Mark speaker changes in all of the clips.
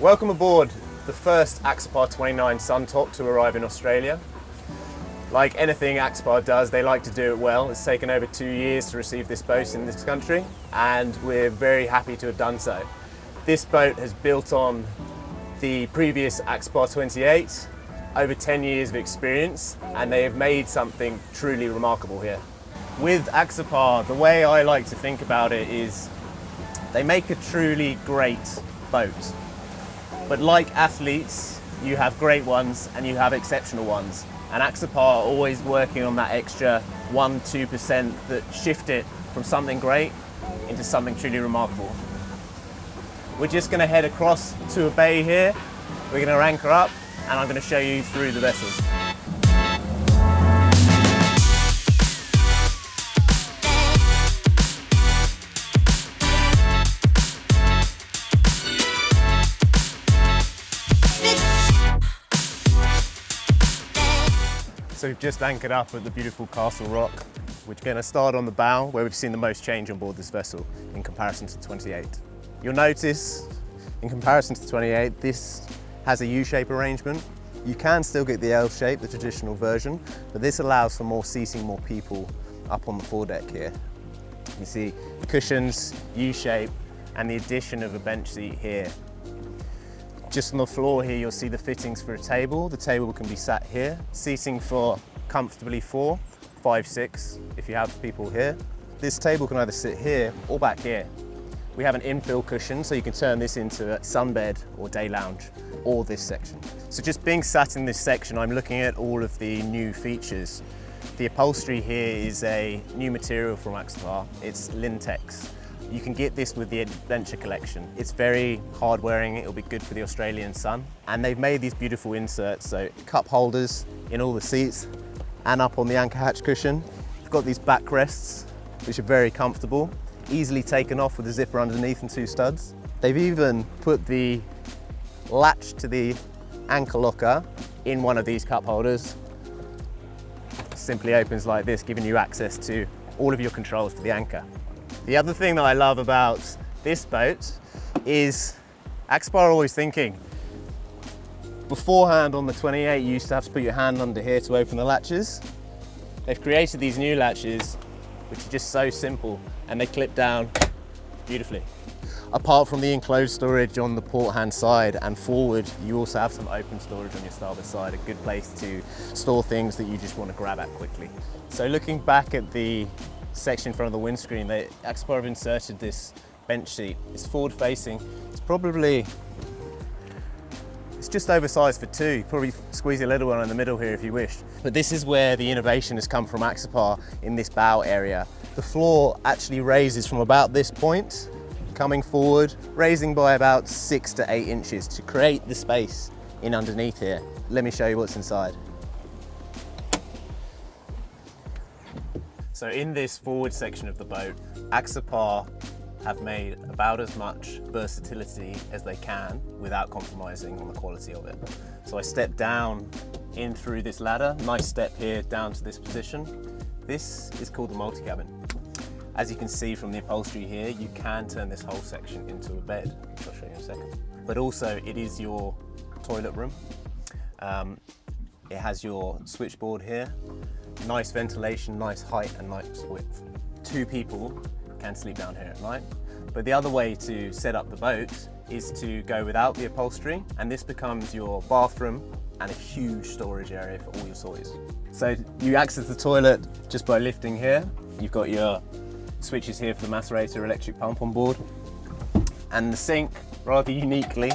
Speaker 1: Welcome aboard the first Axopar 29 Suntop to arrive in Australia. Like anything Axopar does, they like to do it well. It's taken over 2 years to receive this boat in this country, and we're very happy to have done so. This boat has built on the previous Axopar 28, over 10 years of experience, and they have made something truly remarkable here. With Axopar, the way I like to think about it is they make a truly great boat. But like athletes, you have great ones and you have exceptional ones. And Axopar are always working on that extra 1–2% that shift it from something great into something truly remarkable. We're just going to head across to a bay here. We're going to anchor up and I'm going to show you through the vessels. So we've just anchored up at the beautiful Castle Rock. We're going to start on the bow, where we've seen the most change on board this vessel in comparison to 28. You'll notice, in comparison to 28, this has a U-shape arrangement. You can still get the L shape, the traditional version, but this allows for more seating, more people up on the foredeck here. You see the cushions, U-shape, and the addition of a bench seat here. Just on the floor here, you'll see the fittings for a table. The table can be sat here. Seating for comfortably 4, 5, 6 if you have people here. This table can either sit here or back here. We have an infill cushion, so you can turn this into a sunbed or day lounge, or this section. So just being sat in this section, I'm looking at all of the new features. The upholstery here is a new material from Axopar. It's Lintex. You can get this with the Adventure collection. It's very hard wearing, it'll be good for the Australian sun. And they've made these beautiful inserts, so cup holders in all the seats and up on the anchor hatch cushion. You've got these backrests, which are very comfortable, easily taken off with a zipper underneath and 2 studs. They've even put the latch to the anchor locker in one of these cup holders. It simply opens like this, giving you access to all of your controls for the anchor. The other thing that I love about this boat is Axopar are always thinking. Beforehand on the 28, you used to have to put your hand under here to open the latches. They've created these new latches, which are just so simple, and they clip down beautifully. Apart from the enclosed storage on the port hand side and forward, you also have some open storage on your starboard side, a good place to store things that you just want to grab at quickly. So looking back at the section in front of the windscreen, Axopar have inserted this bench seat. It's forward facing. It's just oversized for 2. You probably squeeze a little one in the middle here if you wish. But this is where the innovation has come from Axopar in this bow area. The floor actually raises from about this point, coming forward, raising by about 6 to 8 inches to create the space in underneath here. Let me show you what's inside. So in this forward section of the boat, Axopar have made about as much versatility as they can without compromising on the quality of it. So I stepped down in through this ladder, nice step here down to this position. This is called the multi-cabin. As you can see from the upholstery here, you can turn this whole section into a bed, which I'll show you in a second. But also it is your toilet room. It has your switchboard here. Nice ventilation, nice height and nice width. 2 people can sleep down here at night. But the other way to set up the boat is to go without the upholstery, and this becomes your bathroom and a huge storage area for all your toys. So you access the toilet just by lifting here. You've got your switches here for the macerator electric pump on board. And the sink, rather uniquely,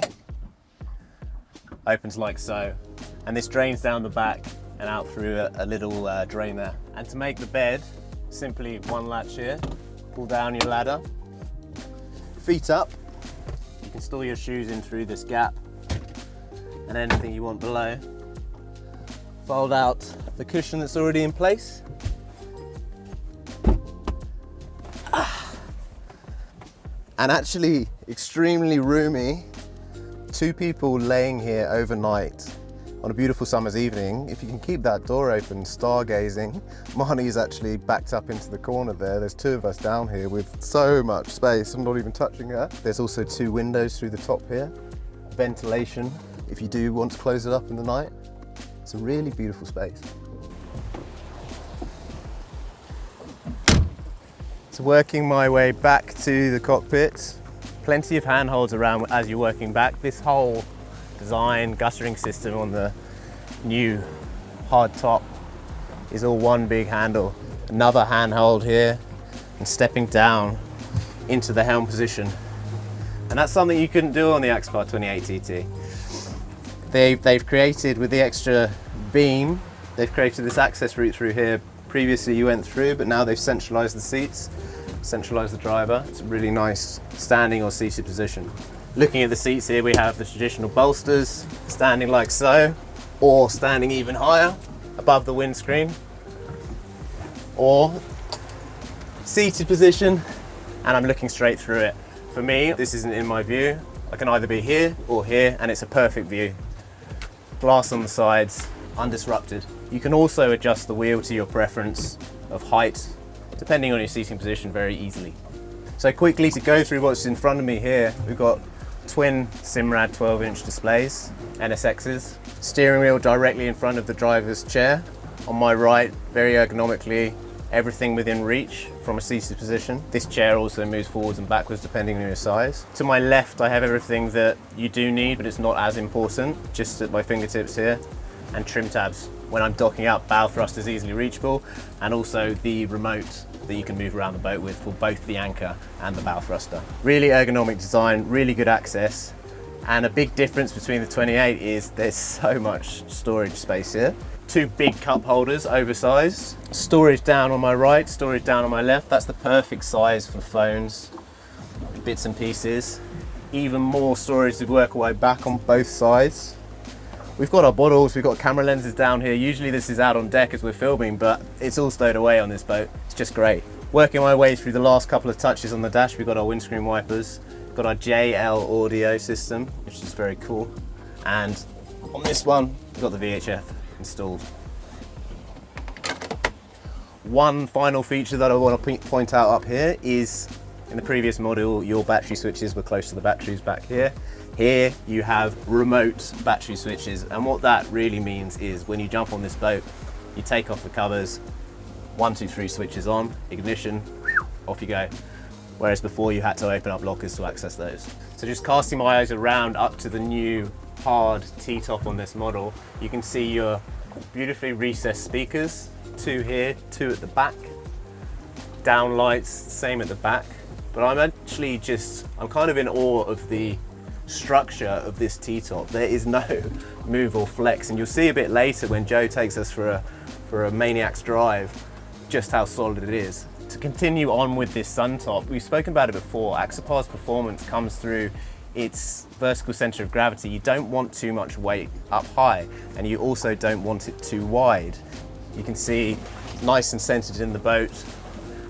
Speaker 1: opens like so. And this drains down the back and out through a little drain there. And to make the bed, simply one latch here, pull down your ladder, feet up. You can store your shoes in through this gap and anything you want below. Fold out the cushion that's already in place. And actually extremely roomy. 2 people laying here overnight on a beautiful summer's evening. If you can keep that door open, stargazing. Marnie's actually backed up into the corner there. There's 2 of us down here with so much space. I'm not even touching her. There's also 2 windows through the top here. ventilation if you do want to close it up in the night. It's a really beautiful space. So working my way back to the cockpit, plenty of handholds around as you're working back. This whole design guttering system on the new hard top is all one big handle. Another handhold here and stepping down into the helm position. And that's something you couldn't do on the Axopar 28 TT. They've created, with the extra beam, they've created this access route through here. Previously you went through, but now they've centralized the seats, centralized the driver. It's a really nice standing or seated position. Looking at the seats here, we have the traditional bolsters, standing like so, or standing even higher above the windscreen, or seated position, and I'm looking straight through it. For me, this isn't in my view. I can either be here or here, and it's a perfect view. Glass on the sides, undisrupted. You can also adjust the wheel to your preference of height, depending on your seating position, very easily. So quickly to go through what's in front of me here, we've got twin Simrad 12-inch displays, NSXs. Steering wheel directly in front of the driver's chair. On my right, very ergonomically, everything within reach from a seated position. This chair also moves forwards and backwards depending on your size. To my left, I have everything that you do need, but it's not as important, just at my fingertips here. And trim tabs. When I'm docking up, bow thrust is easily reachable, and also the remote that you can move around the boat with for both the anchor and the bow thruster. Really ergonomic design, really good access, and a big difference between the 28 is there's so much storage space here. Two big cup holders, oversized. Storage down on my right, storage down on my left. That's the perfect size for phones, bits and pieces. Even more storage to work our way back on both sides. We've got our bottles, we've got camera lenses down here. Usually this is out on deck as we're filming, but it's all stowed away on this boat. It's just great. Working my way through the last couple of touches on the dash, we've got our windscreen wipers, we've got our JL audio system, which is very cool. And on this one, we've got the VHF installed. One final feature that I want to point out up here is, in the previous model, your battery switches were close to the batteries back here. Here you have remote battery switches, and what that really means is when you jump on this boat, you take off the covers, 1, 2, 3 switches on, ignition, off you go. Whereas before you had to open up lockers to access those. So just casting my eyes around up to the new hard T-top on this model, you can see your beautifully recessed speakers, 2 here, 2 at the back, down lights, same at the back. But I'm kind of in awe of the structure of this T-top. There is no move or flex, and you'll see a bit later when Joe takes us for a Maniac's drive just how solid it is. To continue on with this Suntop, we've spoken about it before, Axopar's performance comes through its vertical center of gravity. You don't want too much weight up high, and you also don't want it too wide. You can see nice and centered in the boat,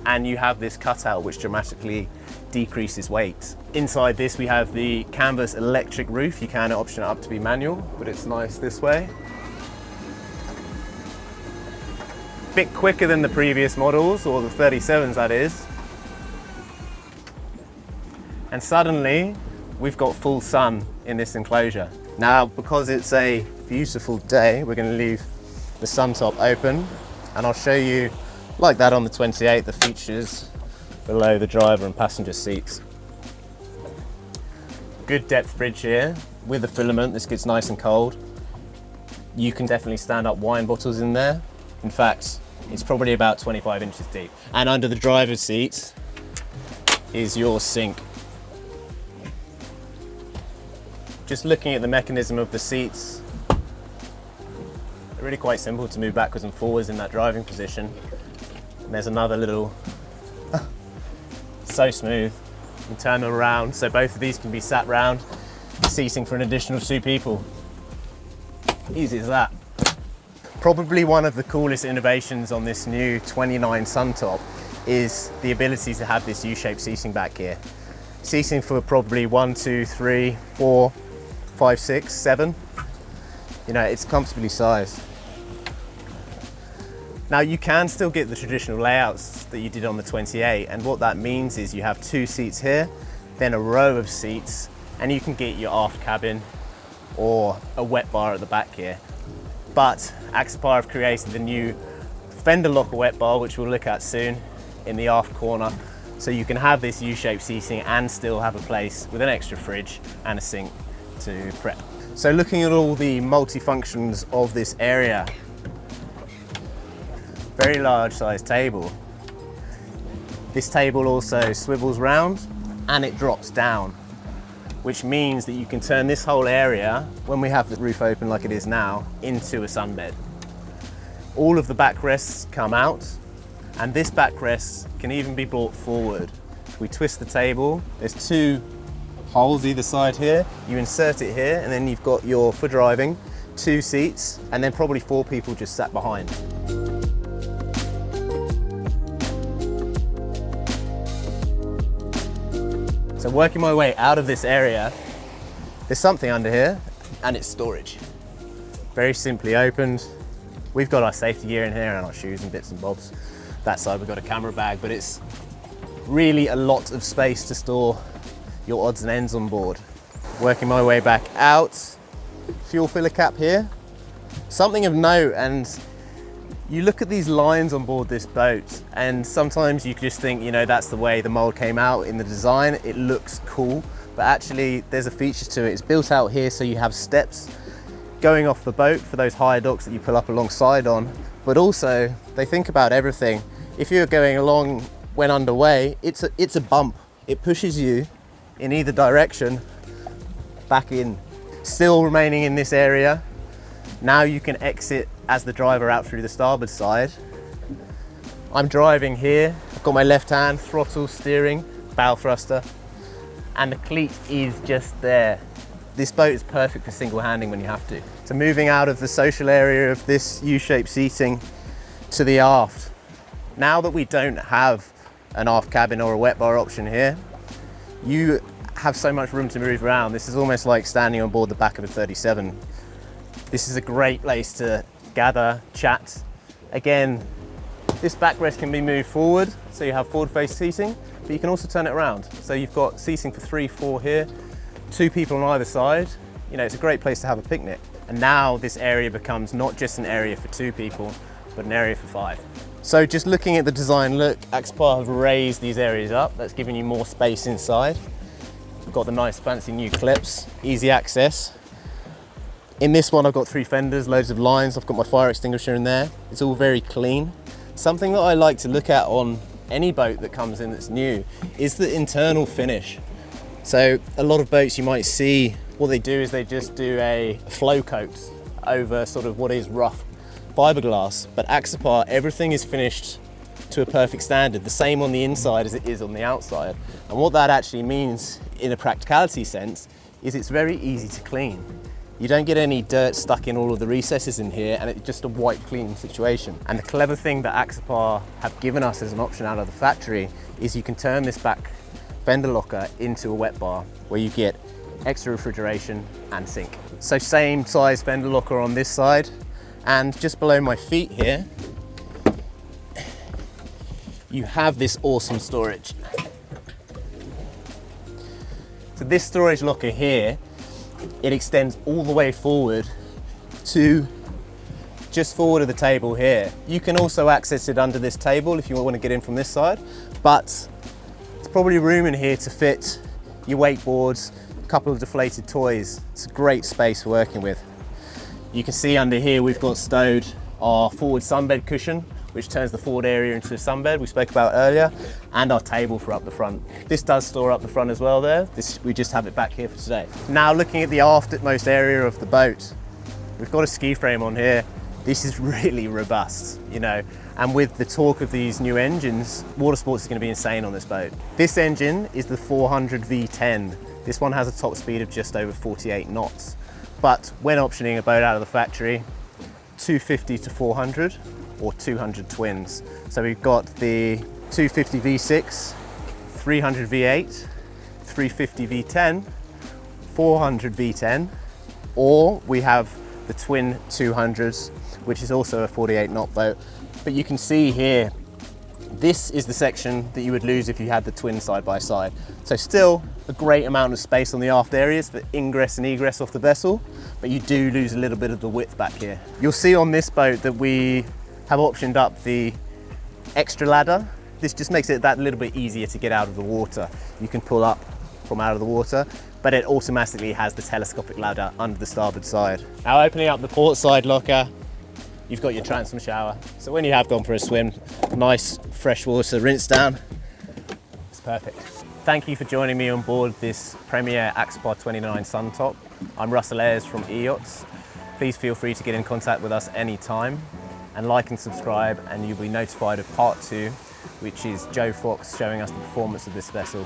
Speaker 1: and you have this cutout which dramatically decreases weight. Inside this we have the canvas electric roof. You can option it up to be manual, but it's nice this way. Bit quicker than the previous models, or the 37s that is. And suddenly we've got full sun in this enclosure. Now, because it's a beautiful day, we're going to leave the Suntop open, and I'll show you, like that on the 28, the features below the driver and passenger seats. Good depth fridge here with the filament. This gets nice and cold. You can definitely stand up wine bottles in there. In fact, it's probably about 25 inches deep. And under the driver's seat is your sink. Just looking at the mechanism of the seats, they're really quite simple to move backwards and forwards in that driving position. And there's another little, so smooth. You can turn them around, so both of these can be sat round, seating for an additional 2 people. Easy as that. Probably one of the coolest innovations on this new 29 Suntop is the ability to have this U-shaped seating back here. Seating for probably 1, 2, 3, 4, 5, 6, 7. You know, it's comfortably sized. Now you can still get the traditional layouts that you did on the 28, and what that means is you have 2 seats here, then a row of seats, and you can get your aft cabin or a wet bar at the back here. But Axopar have created the new fender locker wet bar, which we'll look at soon, in the aft corner. So you can have this U-shaped seating and still have a place with an extra fridge and a sink to prep. So looking at all the multi-functions of this area, very large size table. This table also swivels round and it drops down, which means that you can turn this whole area, when we have the roof open like it is now, into a sunbed. All of the backrests come out, and this backrest can even be brought forward. If we twist the table, there's two holes either side here. You insert it here, and then you've got your, for driving, 2 seats, and then probably 4 people just sat behind. So working my way out of this area, there's something under here, and it's storage. Very simply opened. We've got our safety gear in here and our shoes and bits and bobs. That side we've got a camera bag, but it's really a lot of space to store your odds and ends on board. Working my way back out, fuel filler cap here. Something of note, and you look at these lines on board this boat, and sometimes you just think, you know, that's the way the mold came out in the design. It looks cool, but actually there's a feature to it. It's built out here so you have steps going off the boat for those higher docks that you pull up alongside on, but also they think about everything. If you're going along when underway, it's a bump. It pushes you in either direction back in. Still remaining in this area. Now you can exit as the driver out through the starboard side. I'm driving here. I've got my left hand, throttle, steering, bow thruster, and the cleat is just there. This boat is perfect for single handing when you have to. So moving out of the social area of this U-shaped seating to the aft. Now that we don't have an aft cabin or a wet bar option here, you have so much room to move around. This is almost like standing on board the back of a 37. This is a great place to gather, chat. Again, this backrest can be moved forward, so you have forward-faced seating, but you can also turn it around. So you've got seating for 3, 4 here, 2 people on either side. You know, it's a great place to have a picnic. And now this area becomes not just an area for 2 people, but an area for 5. So just looking at the design look, Axopar have raised these areas up. That's giving you more space inside. We've got the nice fancy new clips, easy access. In this one, I've got 3 fenders, loads of lines. I've got my fire extinguisher in there. It's all very clean. Something that I like to look at on any boat that comes in that's new is the internal finish. So a lot of boats you might see, what they do is they just do a flow coat over sort of what is rough fiberglass, but Axopar, everything is finished to a perfect standard, the same on the inside as it is on the outside. And what that actually means in a practicality sense is it's very easy to clean. You don't get any dirt stuck in all of the recesses in here, and it's just a white clean situation. And the clever thing that Axopar have given us as an option out of the factory is you can turn this back fender locker into a wet bar where you get extra refrigeration and sink. So same size fender locker on this side, and just below my feet here, you have this awesome storage. So this storage locker here, it extends all the way forward to just forward of the table here. You can also access it under this table if you want to get in from this side, but there's probably room in here to fit your wakeboards, a couple of deflated toys. It's a great space for working with. You can see under here we've got stowed our forward sunbed cushion, which turns the forward area into a sunbed we spoke about earlier, and our table for up the front. This does store up the front as well there. We just have it back here for today. Now looking at the aftmost area of the boat, we've got a ski frame on here. This is really robust, you know, and with the torque of these new engines, water sports is going to be insane on this boat. This engine is the 400 V10. This one has a top speed of just over 48 knots. But when optioning a boat out of the factory, 250 to 400 or 200 twins. So we've got the 250 V6, 300 V8, 350 V10, 400 V10, or we have the twin 200s, which is also a 48 knot boat. But you can see here, This is the section that you would lose if you had the twin side by side. So still a great amount of space on the aft areas for ingress and egress off the vessel, but you do lose a little bit of the width back here. You'll see on this boat that we have optioned up the extra ladder. This just makes it that little bit easier to get out of the water. You can pull up from out of the water, but it automatically has the telescopic ladder under the starboard side. Now opening up the port side locker, you've got your transom shower. So when you have gone for a swim, nice fresh water rinse down, it's perfect. Thank you for joining me on board this Premier Axopar 29 Suntop. I'm Russell Ayres from Eyachts. Please feel free to get in contact with us anytime, and like and subscribe, and you'll be notified of part 2, which is Joe Fox showing us the performance of this vessel.